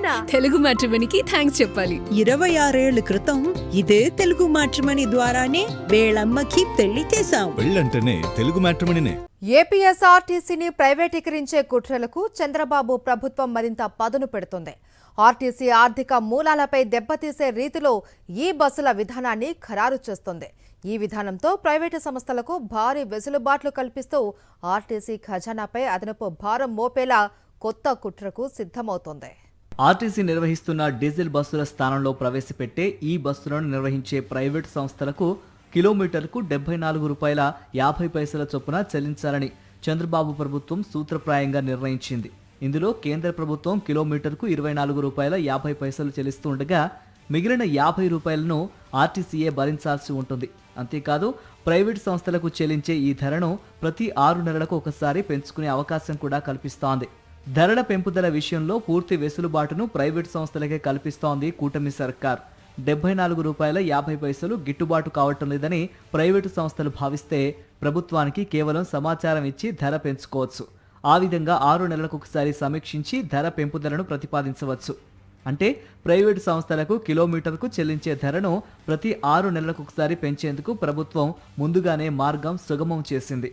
థ్యాంక్సా? Telugu మ్యాట్రిమోనీకి thanks చెప్పాలి. 26 ఏళ్ల క్రితం ఇదే తెలుగు మ్యాట్రిమోనీ ద్వారానే వేళమ్మకి పెళ్లి చేశాం. పెళ్ళంటేనే తెలుగు మ్యాట్రిమోనీనే. ఏపీఎస్ఆర్టీసీని ప్రైవేటీకరించే కుట్రలకు చంద్రబాబు ప్రభుత్వం మరింత పదును పెడుతుంది. ఆర్టీసీ ఆర్థిక మూలాలపై దెబ్బతీసే రీతిలో ఈ బస్సుల విధానాన్ని ఖరారు చేస్తుంది. ఈ విధానంతో ప్రైవేటు సంస్థలకు భారీ వెసులుబాట్లు కల్పిస్తూ ఆర్టీసీ ఖజానాపై అదనపు భారం మోపేలా కొత్త కుట్రకు సిద్ధమవుతోంది. ఆర్టీసీ నిర్వహిస్తున్న డీజిల్ బస్సుల స్థానంలో ప్రవేశపెట్టే ఈ బస్సులను నిర్వహించే ప్రైవేటు సంస్థలకు కిలోమీటర్కు ₹74.50 చొప్పున చెల్లించాలని చంద్రబాబు ప్రభుత్వం సూత్రప్రాయంగా నిర్ణయించింది. ఇందులో కేంద్ర ప్రభుత్వం కిలోమీటర్కు ₹24.50 చెల్లిస్తూ ఉండగా మిగిలిన ₹50ను ఆర్టీసీయే భరించాల్సి ఉంటుంది. అంతేకాదు ప్రైవేటు సంస్థలకు చెల్లించే ఈ ధరను ప్రతి 6 నెలలకు ఒకసారి పెంచుకునే అవకాశం కూడా కల్పిస్తోంది. ధరల పెంపుదల విషయంలో పూర్తి వెసులుబాటును ప్రైవేటు సంస్థలకే కల్పిస్తోంది కూటమి సర్కార్. ₹74.50 గిట్టుబాటు కావటం లేదని ప్రైవేటు సంస్థలు భావిస్తే ప్రభుత్వానికి కేవలం సమాచారం ఇచ్చి ధర పెంచుకోవచ్చు. ఆ విధంగా 6 నెలలకు ఒకసారి సమీక్షించి ధర పెంపుదలను ప్రతిపాదించవచ్చు. అంటే ప్రైవేటు సంస్థలకు కిలోమీటర్కు చెల్లించే ధరను ప్రతి 6 నెలలకు ఒకసారి పెంచేందుకు ప్రభుత్వం ముందుగానే మార్గం సుగమం చేసింది.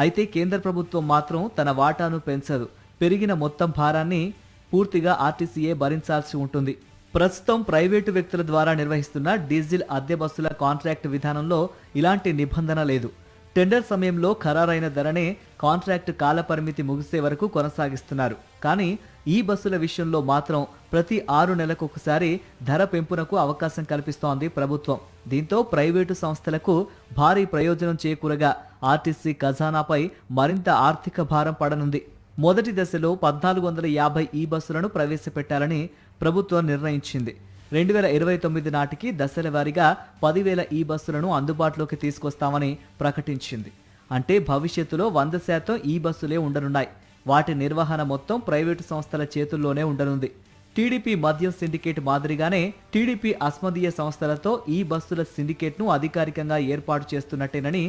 అయితే కేంద్ర ప్రభుత్వం మాత్రం తన వాటాను పెంచదు. పెరిగిన మొత్తం భారాన్ని పూర్తిగా ఆర్టీసీయే భరించాల్సి ఉంటుంది. ప్రస్తుతం ప్రైవేటు వ్యక్తుల ద్వారా నిర్వహిస్తున్న డీజిల్ అద్దె బస్సుల కాంట్రాక్ట్ విధానంలో ఇలాంటి నిబంధన లేదు. టెండర్ సమయంలో ఖరారైన ధరనే కాంట్రాక్ట్ కాలపరిమితి ముగిసే వరకు కొనసాగిస్తున్నారు. కానీ ఈ బస్సుల విషయంలో మాత్రం ప్రతి 6 నెలలకు ఒకసారి ధర పెంపునకు అవకాశం కల్పిస్తోంది ప్రభుత్వం. దీంతో ప్రైవేటు సంస్థలకు భారీ ప్రయోజనం చేకూరగా ఆర్టీసీ ఖజానాపై మరింత ఆర్థిక భారం పడనుంది. మొదటి దశలో 1450 ఈ బస్సులను ప్రవేశపెట్టాలని ప్రభుత్వం నిర్ణయించింది. 2029 నాటికి దశల వారీగా 10,000 ఈ బస్సులను అందుబాటులోకి తీసుకొస్తామని ప్రకటించింది. అంటే భవిష్యత్తులో 100% ఈ బస్సులే ఉండనున్నాయి. వాటి నిర్వహణ మొత్తం ప్రైవేటు సంస్థల చేతుల్లోనే ఉండనుంది. టీడీపీ మద్యం సిండికేట్ మాదిరిగానే టీడీపీ అస్మదీయ సంస్థలతో ఈ బస్సుల సిండికేట్ను అధికారికంగా ఏర్పాటు చేస్తున్నట్టేనని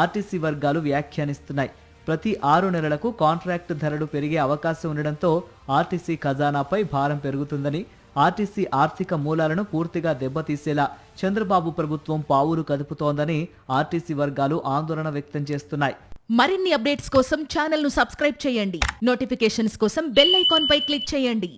ఆర్టీసీ వర్గాలు వ్యాఖ్యానిస్తున్నాయి. ప్రతి 6 నెలలకు కాంట్రాక్టు ధరలు పెరిగే అవకాశం ఉండడంతో ఆర్టీసీ ఖజానాపై భారం పెరుగుతుందని, ఆర్టీసీ ఆర్థిక మూలాలను పూర్తిగా దెబ్బతీసేలా చంద్రబాబు ప్రభుత్వం పావులు కదుపుతోందని ఆర్టీసీ వర్గాలు ఆందోళన వ్యక్తం చేస్తున్నాయి. మరిన్ని అప్డేట్స్ కోసం ఛానల్ ను సబ్స్క్రైబ్ చేయండి. నోటిఫికేషన్స్ కోసం బెల్ ఐకాన్ పై క్లిక్ చేయండి.